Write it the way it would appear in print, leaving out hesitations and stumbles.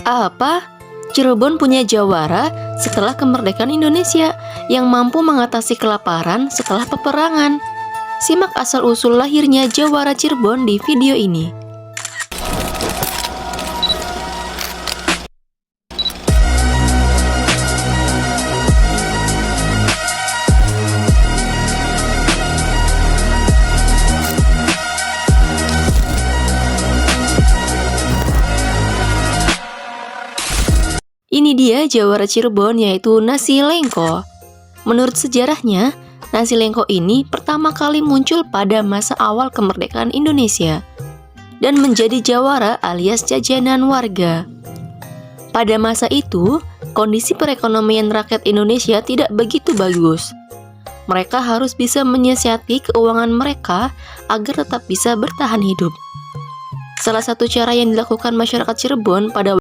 Apa? Cirebon punya jawara setelah kemerdekaan Indonesia yang mampu mengatasi kelaparan setelah peperangan. Simak asal-usul lahirnya Jawara Cirebon di video ini. Ini dia Jawara Cirebon, yaitu nasi lengko. Menurut sejarahnya, nasi lengko ini pertama kali muncul pada masa awal kemerdekaan Indonesia dan menjadi jawara alias jajanan warga. Pada masa itu, kondisi perekonomian rakyat Indonesia tidak begitu bagus. Mereka harus bisa menyiasati keuangan mereka agar tetap bisa bertahan hidup. Salah satu cara yang dilakukan masyarakat Cirebon pada